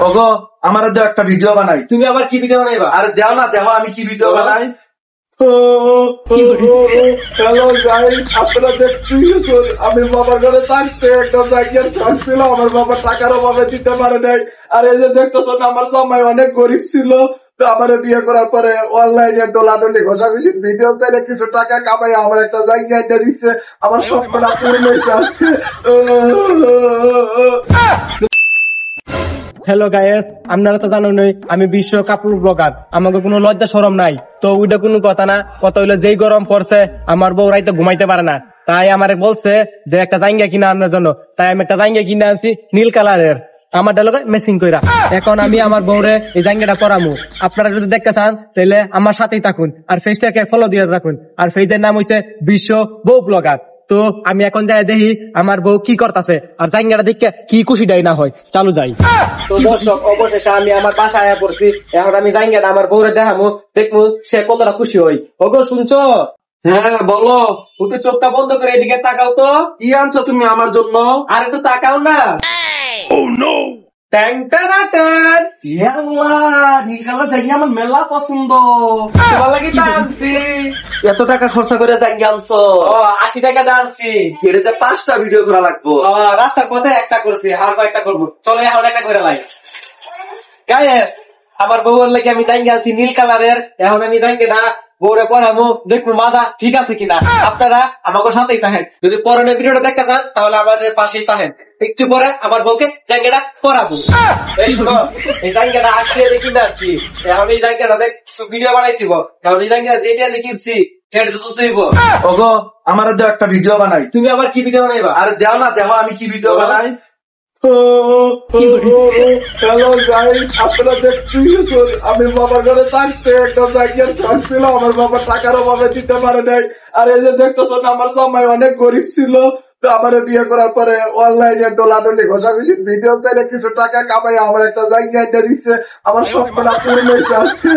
ওগো আমার দেও একটা ভিডিও বানাই। তুমি আবার কি ভিডিও বানাইবা? আরে যাও না, দেখো আমি কি ভিডিও বানাই। হ্যালো গাইস, আপনারা দেখতেছেন আমি বাবার ঘরে থাকতে একটা জায়গার ছাড়ছিল, আমার বাবা টাকার অভাবে দিতে পারে নাই। আর এই যে দেখতেছেন আমার জামাই অনেক গরিব ছিল, তো আমার বিয়ে করার পরে অনলাইনে ডোলাডলি ঘষাঘষির ভিডিও চাইলে কিছু টাকা কামাই আমার একটা জায়গা এনে দিচ্ছে। আমার স্বপ্নটা পূর্ণ হয়েছে আজকে। হ্যালো গাইস, আপনারা তো জানেনই আমি বিশ্ব কাপড় ব্লগার। আমাকে কোনো লজ্জা শরম নাই, তো ওইটা কোনো কথা না। কথা হইলো যেই গরম পড়ছে আমার বউ রাইতে ঘুমাইতে পারে না, তাই আমারে বলছে যে একটা জায়গা কিনা আনার জন্য। তাই আমি একটা জায়গা কিনে আনছি নীল কালারের, আমার ডালকে মেসিং কইরা। এখন আমি আমার বউরে এই জায়গাটা পরামু। আপনারা যদি দেখতে চান তাহলে আমার সাথেই থাকুন, আর ফেসটাকে ফলো দিয়ে রাখুন। আর ফেসের নাম হচ্ছে বিশ্ব বউ ব্লগার। তো আমি এখন যাই দেখি আমার বউ কি করতেছে, আর জায়গাটা দেখে কি খুশিটাই না হয়। চালু যাই। তো দর্শক, অবশেষে আমি আমার বাসায় আয়া পড়ছি। এখন আমি জায়গাটা আমার বউরে দেখামু, দেখবো সে কতটা খুশি হই। ওগো শুনছো? হ্যাঁ বলো। একটু চোখটা বন্ধ করে এদিকে তাকাও তো। কি আনছো তুমি আমার জন্য? আর একটু তাকাও না। আমার মেলা পছন্দ। তোমার লাগি তা আনছি। এত টাকা খরচা করে জায়গা আনছো? 80 টাকা দিয়ে আনছি। এটাতে 5টা ভিডিও করা লাগবো। রাস্তার পথে একটা করছি, আর কয়েকটা করবো। চলো এখন একটা করে লাই। গায়েস, আমার বউর লাগে আমি জায়গা আনছি নীল কালারের। এখন আমি জায়গাটা বউরে পড়াবো, দেখবো মাথা ঠিক আছে কিনা। আপনারা আমাকে সাথেই থাকেন। যদি পরনের ভিডিওটা দেখতে চান তাহলে আমাদের পাশেই থাকেন। একটু পরে আমার বউকে জায়গাটা পড়াবো। এই শোনো, এই জায়গাটা আসলে দেখি না আছি। এখন এই জায়গাটা দেখ ভিডিও বানাইছিব। এখন এই জায়গাটা যেটা দেখিছি সেটা তো তুইব। ওগো আমার দেও একটা ভিডিও বানাই। তুমি আবার কি ভিডিও বানাইবা? আরে যাও না, দেখো আমি কি ভিডিও বানাই। হ্যালো গাইস, আপনারা দেখতেছেন আমি বাবার ঘরে থাকতে একটা জায়গার ছাড়ছিল, আমার বাবা টাকার অভাবে দিতে পারে নাই। আর এই যে দেখতেছেন আমার জামাই অনেক গরিব ছিল, তো আমার বিয়ে করার পরে অনলাইনে ডোলাডলি ঘষাঘষির ভিডিও চাইলে কিছু টাকা কামাই আমার একটা জায়গা এনে দিচ্ছে। আমার স্বপ্নটা পূর্ণ হয়েছে আজকে।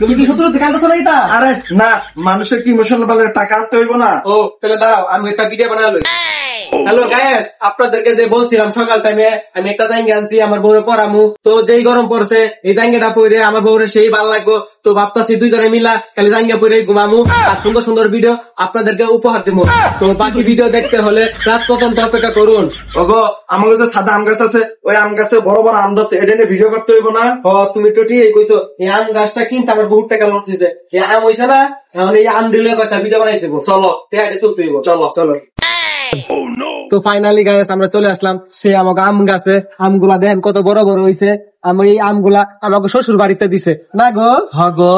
তুমি কি সত্যি সত্যি কাঁদছো নাকি তা? আরে না, মানুষের কি ইমোশনাল বলে টাকা আনতে হইব না? ও তাহলে দাঁড়াও, আমি একটা ভিডিও বানালো। হ্যালো গাইস, আপনাদেরকে যে বলছিলাম সকাল টাইমে আমি একটা জায়গা আনছি আমার বউরে পরামু। তো যেই গরম পড়ছে এই জায়গাটা পরে আমার বউরে সেই ভালো লাগবো। তো ভাবতাছি দুই জনে মিলা খালি জায়গা পরে ঘুমামু, আর সুন্দর সুন্দর ভিডিও আপনাদেরকে উপহার দিব। তো বাকি ভিডিও দেখতে হলে রাত পর্যন্ত অপেক্ষা করুন। ওগো আমার কাছে সাদা আম গাছ আছে, ওই আম গাছে বড় বড় আম ধরছে, এটা নিয়ে ভিডিও করতে হইব না? তুমি তো ঠিক কইছো। এই আম গাছটা কিনতে আমার বহুত টাকা লস দিছে। এই আম হইছে না, এখন এই আম দিলে একটা ভিডিও বানাই দেবো। চলো তেহারে চলতে হইব। চলো চলো। তো ফাইনালি গাইস আমরা চলে আসলাম সে আমাকে আম গাছে। আমগুলা দেখেন কত বড় বড় হইছে। আমি এই আমগুলা আমাকে শ্বশুর বাড়িতে দিছে না গো। হগো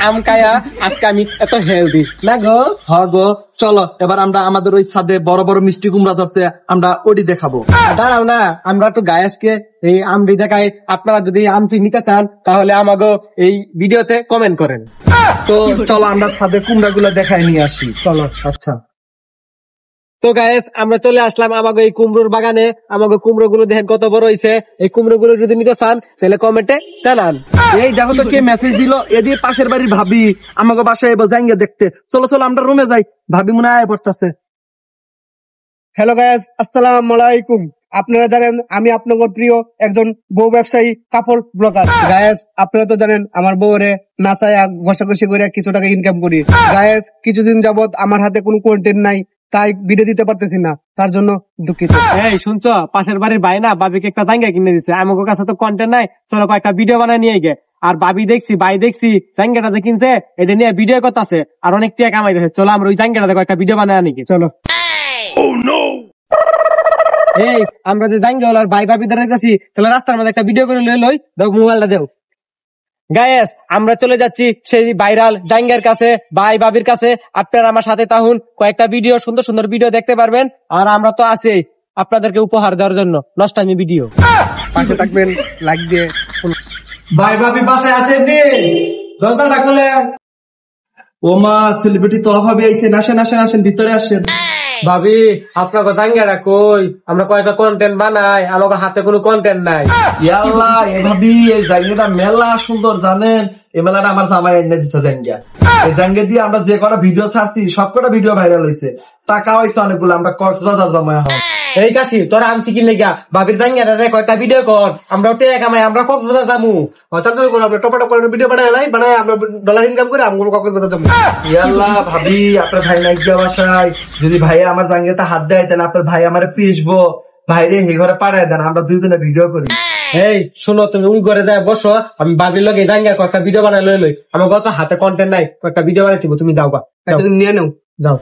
আম কায়া আজকে আমি এত হেলদি না গো। হগো চলো এবার আমরা আমাদের ওই ছাদে বড় বড় মিষ্টি কুমড়া ধরছে, আমরা ওটি দেখাবো। দাঁড়াও না, আমরা তো গায়েসকে এই আমটি দেখাই। আপনারা যদি আমটি নিতে চান তাহলে আমাকে এই ভিডিওতে কমেন্ট করেন। তো চলো আমরা ছাদে কুমড়া গুলো দেখাই নিয়ে আসি। চলো। আচ্ছা তো গাইস আমরা চলে আসলাম আমাকে এই কুমড়োর বাগানে। আমাকে কুমড়ো গুলো দেখেন কত বড় হয়েছে। এই কুমড়ো গুলো যদি নিতে চান তাহলে কমেন্টে জানান। এই দেখো তো কে মেসেজ দিল, এদিকে পাশের বাড়ির ভাবি আমাকে বাসায় এবার জায়গা দেখতে। চলো চলো আমরা রুমে যাই, ভাবি মনে আয় পড়তেছে। হ্যালো গাইস, আসসালামু আলাইকুম। আপনারা জানেন আমি আপনাদের প্রিয় একজন বউ ব্যবসায়ী কাপড় ব্লগার। গায়েস আপনারা তো জানেন আমার বউরে নাচায়া ঘষাঘষি করে কিছু টাকা ইনকাম করি। গায়েস কিছুদিন যাবত আমার হাতে কোনো কন্টেন্ট নাই, তাই ভিডিও দিতে পারতেছি না, তার জন্য দুঃখিত। এই শুনছো, পাশের বাড়ির ভাই না বাবিকে একটা জায়গা কিনে দিচ্ছে। আমার কাছে তো কন্টেন্ট নাই, চলো কয়েকটা ভিডিও বানায় নিয়ে গে। আর ভাই দেখছি জায়গাটা যে কিনছে এটা নিয়ে ভিডিও করতেছে আর অনেক টাকা কামাইতেছে। চলো আমরা ওই জায়গাটাতে কয়েকটা ভিডিও বানায় আনি। চলো। এই আমরা যে জাঙ্গিওয়ালার ভাই ভাবি দাঁড়াইতেছি, তাহলে রাস্তার মধ্যে একটা ভিডিও করে লই দাও, মোবাইলটা দেও। গায়েস আমরা চলে যাচ্ছি সেই ভাইরাল জাঙ্গের কাছে, ভাই ভাবির কাছে। আপনারা আমার সাথে থাকুন, কয়েকটা ভিডিও সুন্দর সুন্দর ভিডিও দেখতে পারবেন। আর আমরা তো আছি আপনাদেরকে উপহার দেওয়ার জন্য নষ্টামি ভিডিও। পাশে থাকবেন, লাইক দিয়ে। ভাই ভাবি বাসায় আছেন নি? দরজাটা খুলে। ও মা, সেলিব্রিটি তো ভাবি আইছেন, আসেন আসেন আসেন ভিতরে আসেন। ভাবি আপনাকে জাঙ্গাটা কই? আমরা কয়েকটা কন্টেন্ট বানাই, আমাকে হাতে কোনো কন্টেন্ট নাই। ইয়াল্লাহ এ ভাবি, এই জায়গাটা মেলা সুন্দর জানেন। এই মেলাটা আমার জামাই এনে দিচ্ছে জাঙ্গা। এই জাঙ্গা দিয়ে আমরা যে কটা ভিডিও ছাড়ছি সব কটা ভিডিও ভাইরাল হয়েছে, টাকা হয়েছে অনেকগুলো। আমরা কক্সবাজার জমা এই কাশি তোরা আনছি কি লেগা ভাবির জাঙ্গিয়াটা রে কয়টা ভিডিও কর আমরাও টেকা কামাই আমরা কক্সবাজার যামু চালু করে আমরা টপা টপা ভিডিও বানাই আমরা ডলার ইনকাম করে আমরা কক্সবাজার যাবো। ইয়াল্লাহ ভাবি আপনার ভাই নাই গিয়া বাসায় যদি ভাই আমার জাঙ্গিয়াতে হাত দেয় তাহলে আপনার ভাই আমার পিসবো ভাইরে হে ঘরে পাঠায় দেন আমরা দুজনে ভিডিও করি। এই শুনো তুমি ওই ঘরে যায় বসো আমি বাবির লগে জাঙ্গিয়ার কয়েকটা ভিডিও বানাই লই আমার কত হাতে কন্টেন্ট নাই কয়েকটা ভিডিও বানাই দিব তুমি যাও বা তুমি নিয়ে নাও। যাও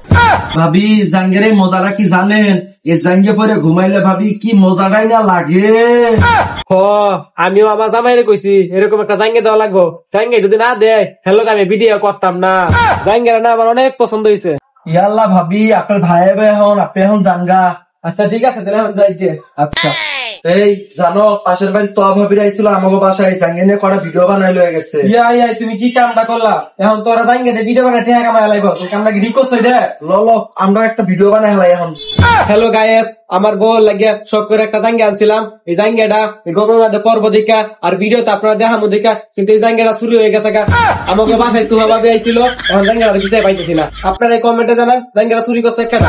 ভাবি জাঙ্গের এই মজাটা কি জানেন? এই জাঙ্গে পরে ঘুমাইলে ভাবি কি মজাটাই না লাগে। হ আমিও আমার জামাইরে কইছি এরকম একটা জাঙ্গে দেওয়া লাগবো জাঙ্গে যদি না দেয় হ্যালো আমি ভিডিও করতাম না জাঙ্গেরা না আমার অনেক পছন্দ হয়েছে। ইয়াল্লাহ ভাবি আপনার ভাই এখন আপনি এখন জাঙ্গা। আচ্ছা ঠিক আছে তাহলে এখন যাইছে। আচ্ছা এই জানো পাশের বাড়ি তো ভাবির আইছিল আমাকে বাসায় জাঙ্গে নিয়ে কটা ভিডিও বানাই লয়ে গেছে। ইয়া তুমি কি কামটা করলা এখন তোরা জাঙ্গে ভিডিও বানাই ঠেকা কামাই লাইব তুই কামটা কি ঠিক করছ এটা ললো আমরা একটা ভিডিও বানাই হেলাই এখন। হ্যালো গায়েস আমার বউ লাগিয়া শখ করে একটা জাঙ্গা আনছিলাম এই জাঙ্গাটা গরমের মধ্যে পর্ব দেখা আর ভিডিওতে আপনারা দেখামো দেখা কিন্তু এই জাঙ্গাটা চুরি হয়ে গেছে আমাকে বাসায় তুহা ভাবে আইছিল এখন জাঙ্গাটা কিছু পাইতেছি না আপনারা এই কমেন্টে জানান জাঙ্গাটা চুরি করছে কেন।